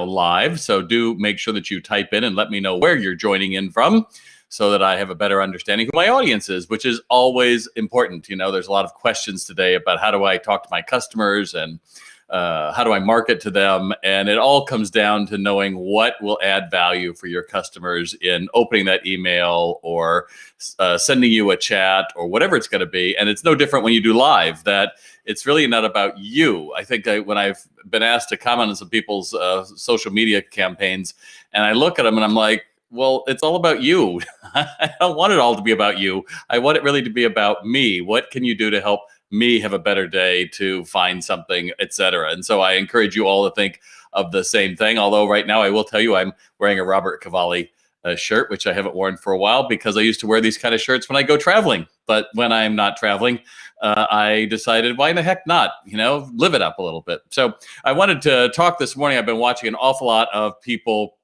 live. So do make sure that you type in and let me know where you're joining in from, so that I have a better understanding who my audience is, which is always important. You know, there's a lot of questions today about how do I talk to my customers and how do I market to them? And it all comes down to knowing what will add value for your customers in opening that email or sending you a chat or whatever it's going to be. And it's no different when you do live, that it's really not about you. I think when I've been asked to comment on some people's social media campaigns, and I look at them and I'm like, well, it's all about you. I don't want it all to be about you. I want it really to be about me. What can you do to help me have a better day, to find something, et cetera? And so I encourage you all to think of the same thing. Although right now I will tell you I'm wearing a Robert Cavalli shirt, which I haven't worn for a while because I used to wear these kind of shirts when I go traveling. But when I'm not traveling, I decided, why the heck not? You know, live it up a little bit. So I wanted to talk this morning. I've been watching an awful lot of people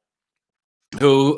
who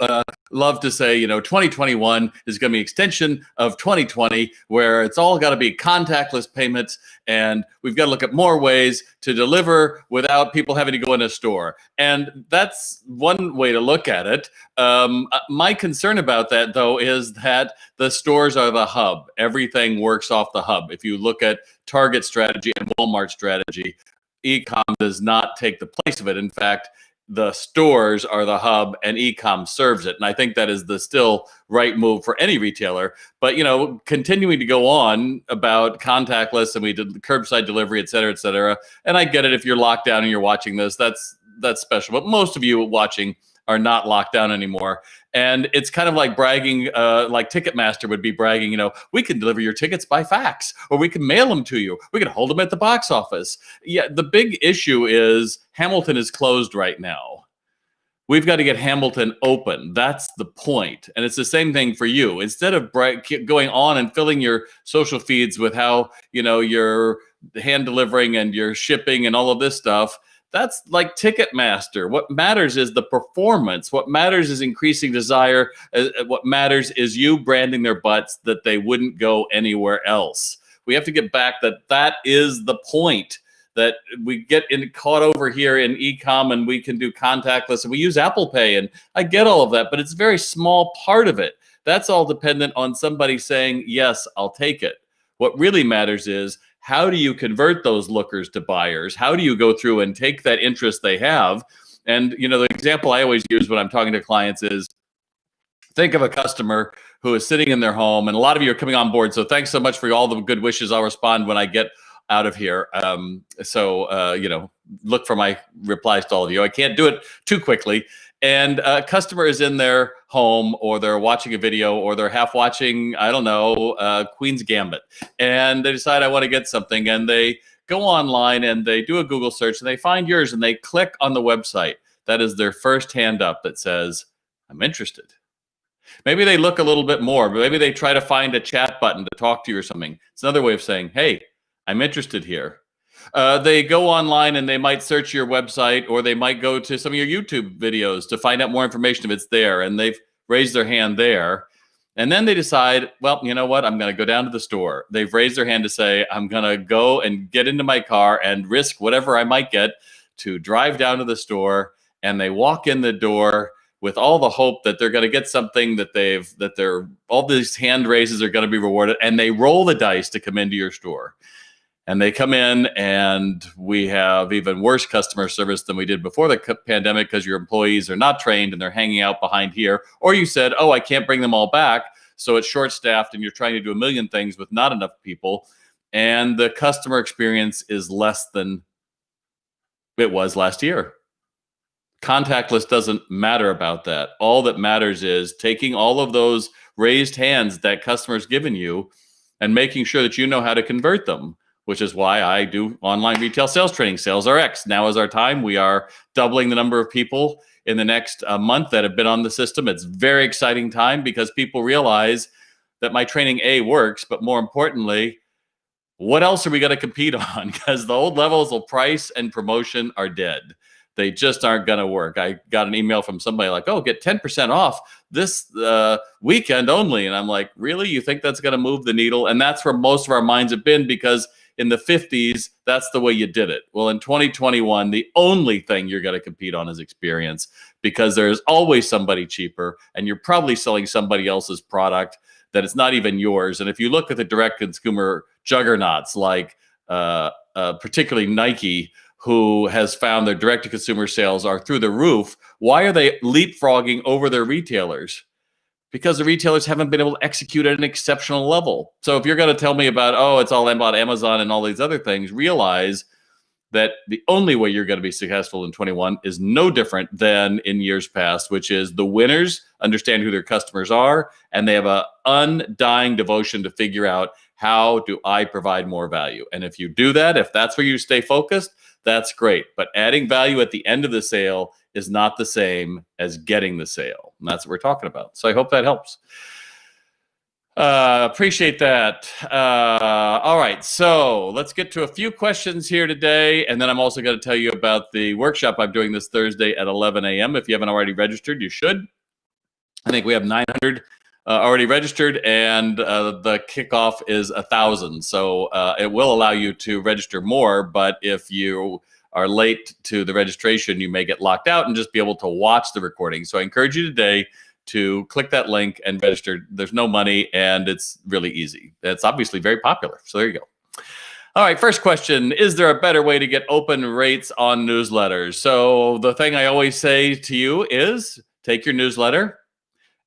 love to say, you know, 2021 is going to be an extension of 2020, where it's all got to be contactless payments, and we've got to look at more ways to deliver without people having to go in a store. And that's one way to look at it. My concern about that, though, is that the stores are the hub. Everything works off the hub. If you look at Target strategy and Walmart strategy, e-com does not take the place of it. In fact, the stores are the hub and e-com serves it. And I think that is the still right move for any retailer. But, you know, continuing to go on about contactless, and we did the curbside delivery, et cetera, et cetera. And I get it, if you're locked down and you're watching this, that's special. But most of you watching are not locked down anymore. And it's kind of like bragging, like Ticketmaster would be bragging, you know, we can deliver your tickets by fax, or we can mail them to you. We can hold them at the box office. Yeah, the big issue is Hamilton is closed right now. We've got to get Hamilton open. That's the point. And it's the same thing for you. Instead of going on and filling your social feeds with how, you know, you're hand delivering and you're shipping and all of this stuff, that's like Ticketmaster. What matters is the performance. What matters is increasing desire. What matters is you branding their butts that they wouldn't go anywhere else. We have to get back that is the point, that we get caught over here in e-com, and we can do contactless, and we use Apple Pay, and I get all of that, but it's a very small part of it. That's all dependent on somebody saying, yes, I'll take it. What really matters is, how do you convert those lookers to buyers? How do you go through and take that interest they have? And, you know, the example I always use when I'm talking to clients is, think of a customer who is sitting in their home, and a lot of you are coming on board. So thanks so much for all the good wishes. I'll respond when I get out of here. You know, look for my replies to all of you. I can't do it too quickly. And a customer is in their home, or they're watching a video, or they're half watching, I don't know, Queen's Gambit. And they decide, I want to get something. And they go online and they do a Google search, and they find yours, and they click on the website. That is their first hand up that says, I'm interested. Maybe they look a little bit more. Maybe they try to find a chat button to talk to you or something. It's another way of saying, hey, I'm interested here. They go online and they might search your website, or they might go to some of your YouTube videos to find out more information if it's there, and they've raised their hand there. And then they decide, well, you know what? I'm going to go down to the store. They've raised their hand to say, I'm going to go and get into my car and risk whatever I might get to drive down to the store. And they walk in the door with all the hope that they're going to get something, all these hand raises are going to be rewarded. And they roll the dice to come into your store. And they come in, and we have even worse customer service than we did before the pandemic, because your employees are not trained and they're hanging out behind here. Or you said, oh, I can't bring them all back, so it's short-staffed, and you're trying to do a million things with not enough people. And the customer experience is less than it was last year. Contactless doesn't matter about that. All that matters is taking all of those raised hands that customers given you and making sure that you know how to convert them, which is why I do online retail sales training. SalesRX, now is our time. We are doubling the number of people in the next month that have been on the system. It's a very exciting time, because people realize that my training, A, works, but more importantly, what else are we going to compete on? Because the old levels of price and promotion are dead. They just aren't going to work. I got an email from somebody like, oh, get 10% off this weekend only. And I'm like, really? You think that's going to move the needle? And that's where most of our minds have been, because in the 50s, that's the way you did it. Well, in 2021, the only thing you're going to compete on is experience, because there's always somebody cheaper, and you're probably selling somebody else's product that it's not even yours. And if you look at the direct consumer juggernauts like particularly Nike, who has found their direct-to-consumer sales are through the roof, why are they leapfrogging over their retailers? Because the retailers haven't been able to execute at an exceptional level. So if you're going to tell me about, oh, it's all about Amazon and all these other things, realize that the only way you're going to be successful in 21 is no different than in years past, which is the winners understand who their customers are, and they have an undying devotion to figure out, how do I provide more value? And if you do that, if that's where you stay focused, that's great. But adding value at the end of the sale is not the same as getting the sale. And that's what we're talking about. So I hope that helps. Appreciate that. All right, so let's get to a few questions here today, and then I'm also going to tell you about the workshop I'm doing this Thursday at 11 a.m. If you haven't already registered, you should. I think we have 900 already registered, and the kickoff is 1,000. So it will allow you to register more, but if you are late to the registration, you may get locked out and just be able to watch the recording. So I encourage you today to click that link and register. There's no money, and it's really easy. It's obviously very popular. So there you go. All right, first question. Is there a better way to get open rates on newsletters? So the thing I always say to you is take your newsletter,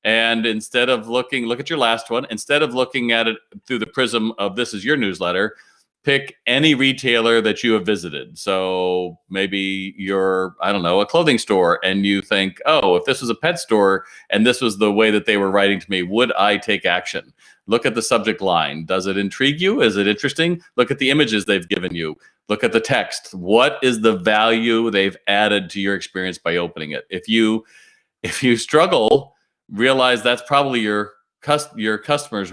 and instead of look at your last one, instead of looking at it through the prism of this is your newsletter, pick any retailer that you have visited. So maybe you're, I don't know, a clothing store, and you think, oh, if this was a pet store and this was the way that they were writing to me, would I take action? Look at the subject line. Does it intrigue you? Is it interesting? Look at the images they've given you. Look at the text. What is the value they've added to your experience by opening it? If you struggle, realize that's probably your customers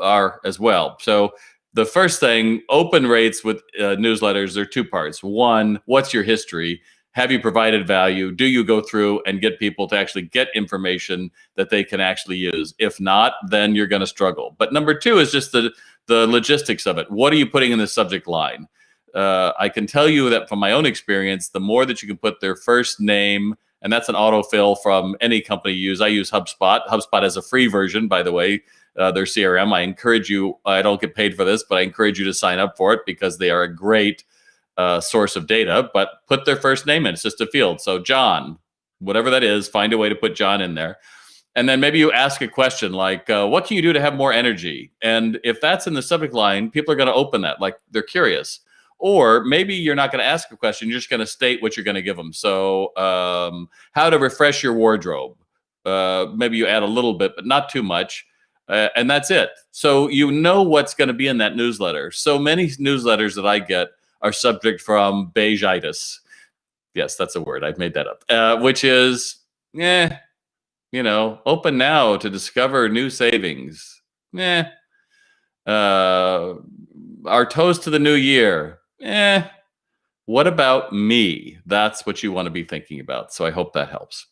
are as well. So the first thing, open rates with newsletters, there are two parts. One, what's your history? Have you provided value? Do you go through and get people to actually get information that they can actually use? If not, then you're going to struggle. But number two is just the logistics of it. What are you putting in the subject line? I can tell you that from my own experience, the more that you can put their first name, and that's an autofill from any company you use. I use HubSpot. HubSpot has a free version, by the way, their CRM. I encourage you, I don't get paid for this, but I encourage you to sign up for it because they are a great source of data. But put their first name in. It's just a field. So John, whatever that is, find a way to put John in there. And then maybe you ask a question like, what can you do to have more energy? And if that's in the subject line, people are going to open that, like they're curious. Or maybe you're not going to ask a question. You're just going to state what you're going to give them. So how to refresh your wardrobe. Maybe you add a little bit, but not too much. And that's it. So you know what's going to be in that newsletter. So many newsletters that I get are subject from beigeitis. Yes, that's a word. I've made that up. Which is, open now to discover new savings. Our toast to the new year. What about me? That's what you want to be thinking about. So I hope that helps.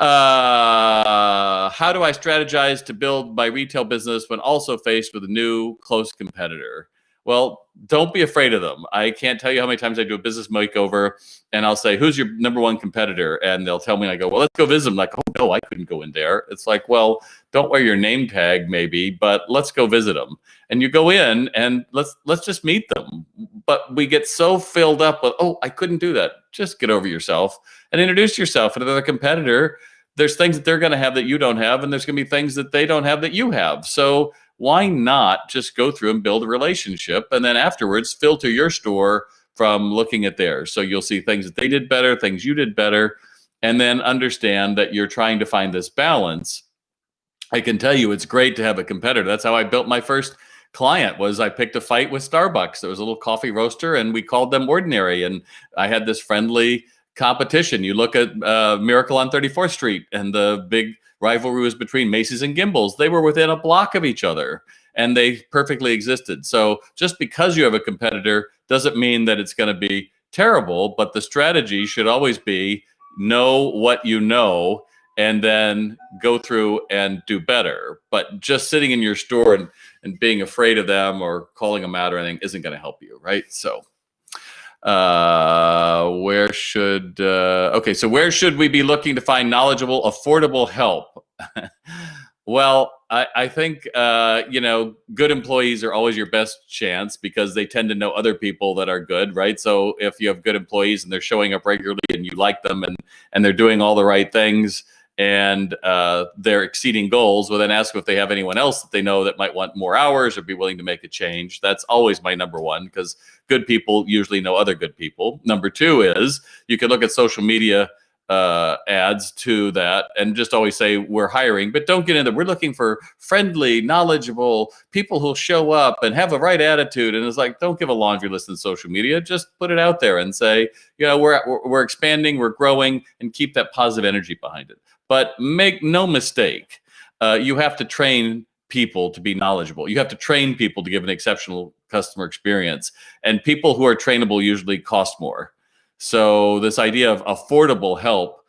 How do I strategize to build my retail business when also faced with a new close competitor? Well, don't be afraid of them. I can't tell you how many times I do a business makeover and I'll say, who's your number one competitor? And they'll tell me, and I go, well, let's go visit them. Like, oh no, I couldn't go in there. It's like, well, don't wear your name tag maybe, but let's go visit them. And you go in and let's just meet them. But we get so filled up with, oh, I couldn't do that. Just get over yourself and introduce yourself to another competitor. There's things that they're going to have that you don't have, and there's going to be things that they don't have that you have. So why not just go through and build a relationship, and then afterwards filter your store from looking at theirs. So you'll see things that they did better, things you did better, and then understand that you're trying to find this balance. I can tell you it's great to have a competitor. That's how I built my first client. Was I picked a fight with Starbucks. There was a little coffee roaster, and we called them Ordinary, and I had this friendly competition. You look at Miracle on 34th Street, and the big rivalry was between Macy's and Gimbel's. They were within a block of each other, and they perfectly existed. So just because you have a competitor doesn't mean that it's going to be terrible, but the strategy should always be know what you know and then go through and do better. But just sitting in your store and being afraid of them or calling them out or anything isn't going to help you, right? So where should we be looking to find knowledgeable, affordable help? Well, I think, good employees are always your best chance because they tend to know other people that are good, right? So if you have good employees and they're showing up regularly and you like them and they're doing all the right things and they're exceeding goals, well, then ask them if they have anyone else that they know that might want more hours or be willing to make a change. That's always my number one, because good people usually know other good people. Number two is you can look at social media ads to that and just always say we're hiring, but don't get into we're looking for friendly, knowledgeable people who'll show up and have the right attitude. And it's like, don't give a laundry list in social media. Just put it out there and say, we're expanding, we're growing, and keep that positive energy behind it. But make no mistake, you have to train people to be knowledgeable. You have to train people to give an exceptional customer experience. And people who are trainable usually cost more. So this idea of affordable help,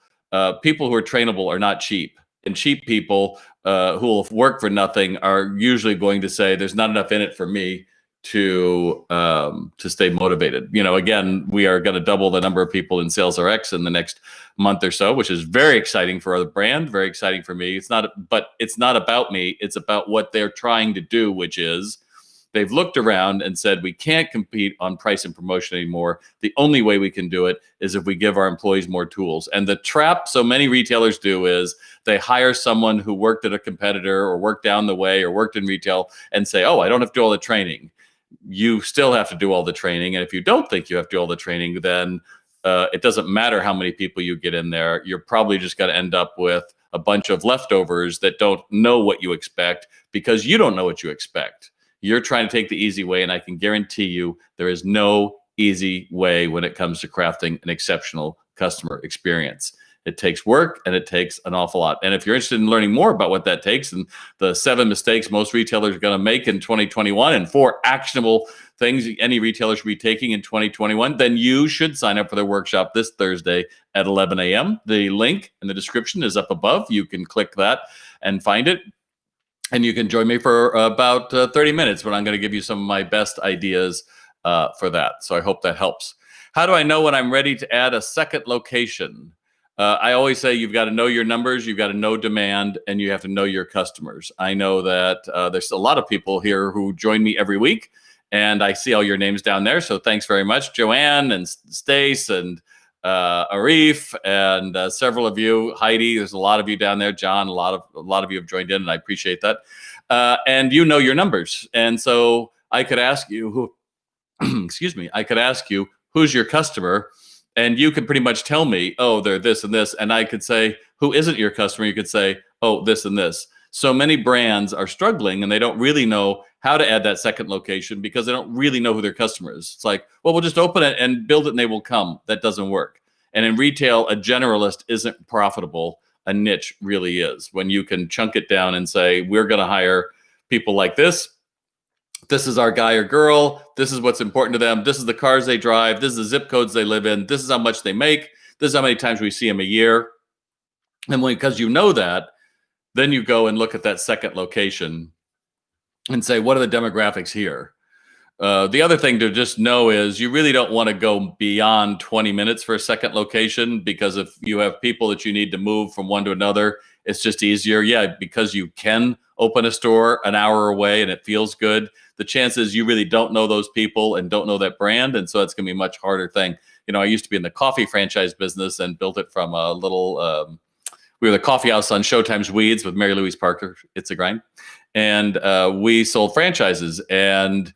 people who are trainable are not cheap. And cheap people who will work for nothing are usually going to say, there's not enough in it for me to stay motivated. Again, we are going to double the number of people in SalesRX in the next month or so, which is very exciting for the brand, very exciting for me. But it's not about me. It's about what they're trying to do, which is they've looked around and said, we can't compete on price and promotion anymore. The only way we can do it is if we give our employees more tools. And the trap so many retailers do is they hire someone who worked at a competitor or worked down the way or worked in retail and say, oh, I don't have to do all the training. You still have to do all the training. And if you don't think you have to do all the training, then it doesn't matter how many people you get in there. You're probably just going to end up with a bunch of leftovers that don't know what you expect because you don't know what you expect. You're trying to take the easy way, and I can guarantee you there is no easy way when it comes to crafting an exceptional customer experience. It takes work, and it takes an awful lot. And if you're interested in learning more about what that takes and the 7 mistakes most retailers are going to make in 2021 and 4 actionable things any retailer should be taking in 2021, then you should sign up for their workshop this Thursday at 11 a.m. The link in the description is up above. You can click that and find it. And you can join me for about 30 minutes when I'm going to give you some of my best ideas for that. So I hope that helps. How do I know when I'm ready to add a second location? I always say you've got to know your numbers, you've got to know demand, and you have to know your customers. I know that there's a lot of people here who join me every week, and I see all your names down there. So thanks very much, Joanne and Stace and Arif and several of you, Heidi. There's a lot of you down there, John. A lot of you have joined in, and I appreciate that. And you know your numbers, and so I could ask you, excuse me, I could ask you, who's your customer, and you could pretty much tell me, oh, they're this and this, and I could say, who isn't your customer? You could say, oh, this and this. So many brands are struggling, and they don't really know how to add that second location because they don't really know who their customer is. It's like, well, we'll just open it and build it and they will come. That doesn't work. And in retail, a generalist isn't profitable. A niche really is. When you can chunk it down and say, we're going to hire people like this. This is our guy or girl. This is what's important to them. This is the cars they drive. This is the zip codes they live in. This is how much they make. This is how many times we see them a year. And because you know that, then you go and look at that second location and say, what are the demographics here? The other thing to just know is you really don't want to go beyond 20 minutes for a second location, because if you have people that you need to move from one to another, it's just easier. Yeah, because you can open a store an hour away and it feels good. The chances you really don't know those people and don't know that brand. And so it's going to be a much harder thing. I used to be in the coffee franchise business and built it from a little, we were the coffee house on Showtime's Weeds with Mary Louise Parker. It's a grind. And we sold franchises, and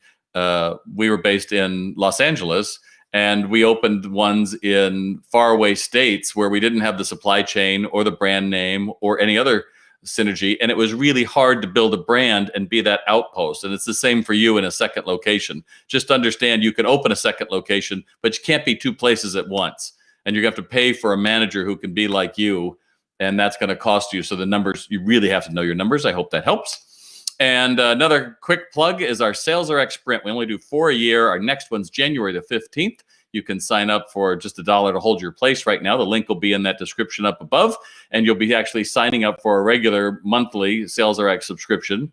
we were based in Los Angeles, and we opened ones in faraway states where we didn't have the supply chain or the brand name or any other synergy. And it was really hard to build a brand and be that outpost. And it's the same for you in a second location. Just understand you can open a second location, but you can't be 2 places at once. And you're going to have to pay for a manager who can be like you, and that's going to cost you. So the numbers, you really have to know your numbers. I hope that helps. And another quick plug is our SalesRX Print. We only do 4 a year. Our next one's January the 15th. You can sign up for just $1 to hold your place right now. The link will be in that description up above, and you'll be actually signing up for a regular monthly SalesRX subscription,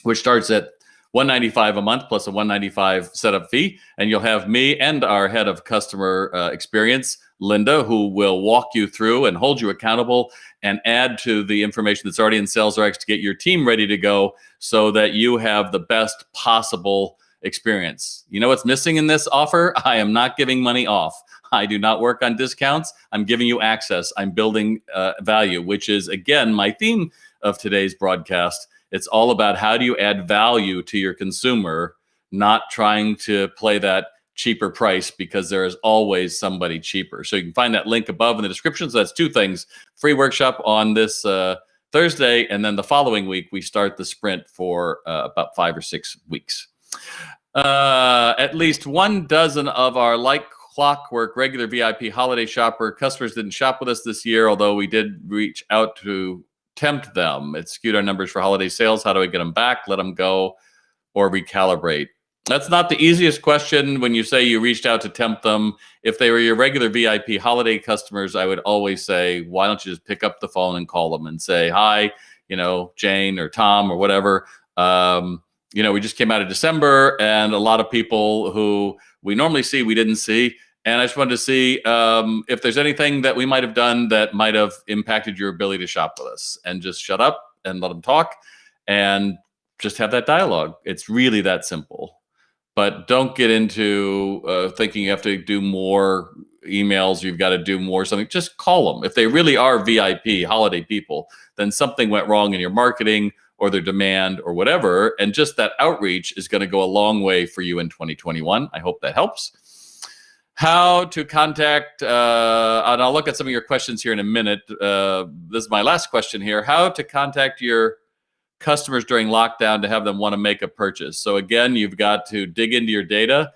which starts at $195 a month plus a $195 setup fee. And you'll have me and our head of customer experience, Linda, who will walk you through and hold you accountable and add to the information that's already in SalesRX to get your team ready to go so that you have the best possible experience. You know what's missing in this offer? I am not giving money off. I do not work on discounts. I'm giving you access. I'm building value, which is, again, my theme of today's broadcast. It's all about how do you add value to your consumer, not trying to play that cheaper price, because there is always somebody cheaper. So you can find that link above in the description. So that's two things: free workshop on this Thursday, and then the following week we start the sprint for about 5 or 6 weeks. At least 12 of our like clockwork regular VIP holiday shopper customers didn't shop with us this year, although we did reach out to tempt them. It skewed our numbers for holiday sales. How do I get them back, let them go, or recalibrate? That's not the easiest question when you say you reached out to tempt them. If they were your regular VIP holiday customers, I would always say, why don't you just pick up the phone and call them and say, hi, Jane or Tom or whatever. We just came out of December, and a lot of people who we normally see, we didn't see. And I just wanted to see if there's anything that we might have done that might have impacted your ability to shop with us, and just shut up and let them talk and just have that dialogue. It's really that simple. But don't get into thinking you have to do more emails, you've got to do more something. Just call them. If they really are VIP holiday people, then something went wrong in your marketing or their demand or whatever. And just that outreach is going to go a long way for you in 2021. I hope that helps. How to contact, and I'll look at some of your questions here in a minute. This is my last question here. How to contact your customers during lockdown to have them want to make a purchase. So again, you've got to dig into your data,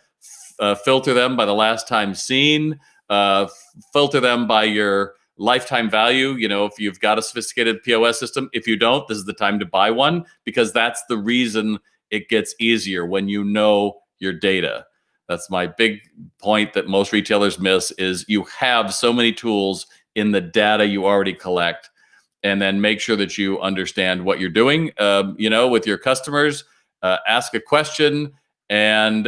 filter them by the last time seen, filter them by your lifetime value. If you've got a sophisticated POS system, if you don't, this is the time to buy one, because that's the reason it gets easier when you know your data. That's my big point that most retailers miss, is you have so many tools in the data you already collect. And then make sure that you understand what you're doing, with your customers. Ask a question and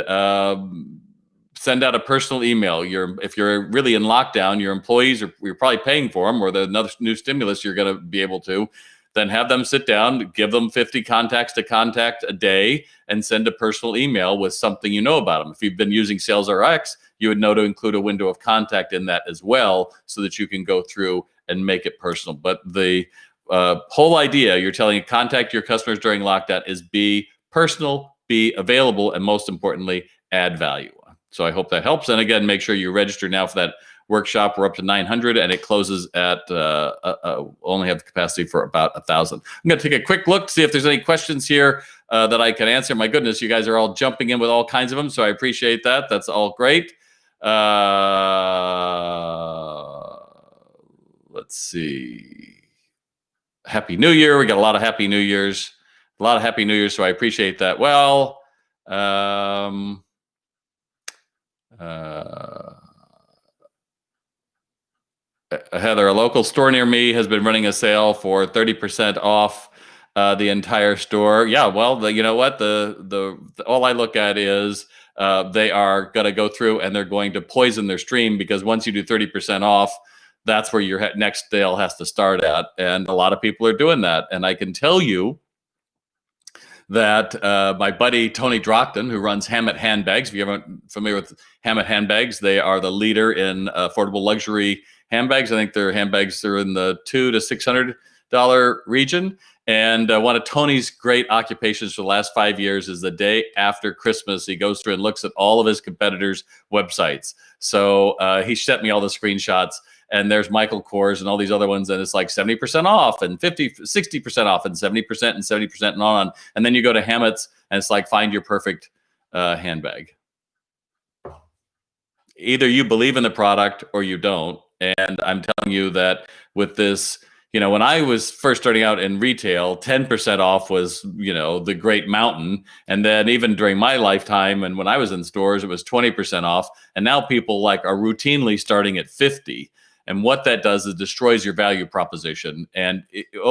send out a personal email. If you're really in lockdown, your employees you're probably paying for them, or another new stimulus you're going to be able to. Then have them sit down, give them 50 contacts to contact a day, and send a personal email with something you know about them. If you've been using SalesRX, you would know to include a window of contact in that as well, so that you can go through and make it personal. But the whole idea, you're telling you contact your customers during lockdown, is be personal, be available, and most importantly, add value. So I hope that helps. And again, make sure you register now for that workshop. We're up to 900, and it closes at only have the capacity for about 1,000. I'm going to take a quick look to see if there's any questions here that I can answer. My goodness, you guys are all jumping in with all kinds of them, so I appreciate that. That's all great. Let's see. Happy New Year. We got a lot of Happy New Years. So I appreciate that. Well, Heather, a local store near me has been running a sale for 30% off the entire store. Yeah, well, you know what? The all I look at is they are going to go through and they're going to poison their stream, because once you do 30% off, that's where your next sale has to start at. And a lot of people are doing that. And I can tell you that my buddy Tony Drockton, who runs Hammett Handbags, if you're ever familiar with Hammett Handbags, they are the leader in affordable luxury handbags. I think their handbags are in the $200 to $600 region. And one of Tony's great occupations for the last 5 years is the day after Christmas, he goes through and looks at all of his competitors' websites. So he sent me all the screenshots, and there's Michael Kors and all these other ones, and it's like 70% off and 60% off and 70% and 70% and on. And then you go to Hammett's and it's like, find your perfect handbag. Either you believe in the product or you don't. And I'm telling you that with this, When I was first starting out in retail, 10% off was, the great mountain. And then even during my lifetime, and when I was in stores, it was 20% off. And now people are routinely starting at 50. And what that does is destroys your value proposition. And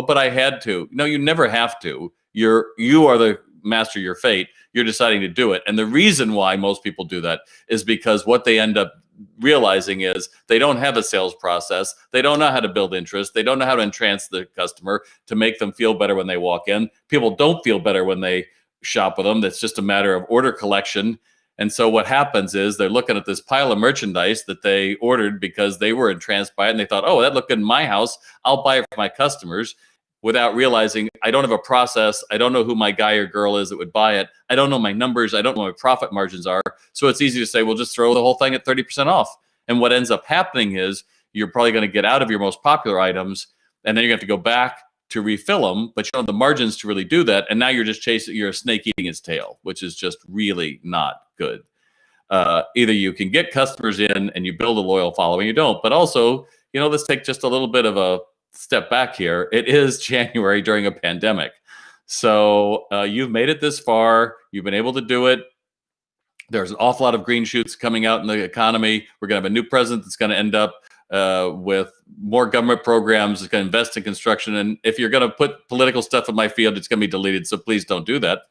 but I had to. No, you never have to. You are the master of your fate. You're deciding to do it. And the reason why most people do that is because what they end up realizing is they don't have a sales process. They don't know how to build interest. They don't know how to entrance the customer to make them feel better when they walk in. People don't feel better when they shop with them. That's just a matter of order collection. And so what happens is they're looking at this pile of merchandise that they ordered because they were entranced by it. And they thought, oh, that looked good in my house. I'll buy it for my customers, without realizing I don't have a process. I don't know who my guy or girl is that would buy it. I don't know my numbers. I don't know what my profit margins are. So it's easy to say, well, just throw the whole thing at 30% off. And what ends up happening is you're probably going to get out of your most popular items, and then you're going to have to go back to refill them, but you don't have the margins to really do that. And now you're just you're a snake eating its tail, which is just really not good. Either you can get customers in and you build a loyal following, you don't. But also, let's take just a little bit of a step back here. It is January during a pandemic. So you've made it this far. You've been able to do it. There's an awful lot of green shoots coming out in the economy. We're going to have a new president that's going to end up with more government programs. It's going to invest in construction. And if you're going to put political stuff in my field, it's going to be deleted. So please don't do that.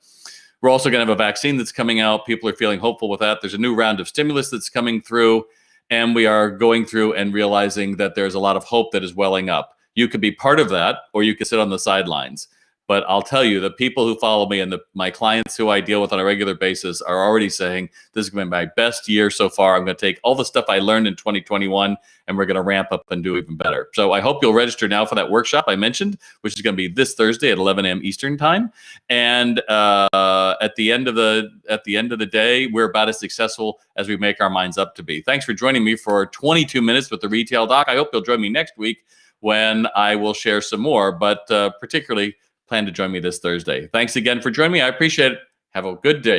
We're also going to have a vaccine that's coming out. People are feeling hopeful with that. There's a new round of stimulus that's coming through. And we are going through and realizing that there's a lot of hope that is welling up. You could be part of that, or you could sit on the sidelines. But I'll tell you, the people who follow me and my clients who I deal with on a regular basis are already saying, this is going to be my best year so far. I'm going to take all the stuff I learned in 2021, and we're going to ramp up and do even better. So I hope you'll register now for that workshop I mentioned, which is going to be this Thursday at 11 a.m. Eastern time. And at the end of the day, we're about as successful as we make our minds up to be. Thanks for joining me for 22 minutes with the Retail Doc. I hope you'll join me next week when I will share some more, but particularly plan to join me this Thursday. Thanks again for joining me. I appreciate it. Have a good day.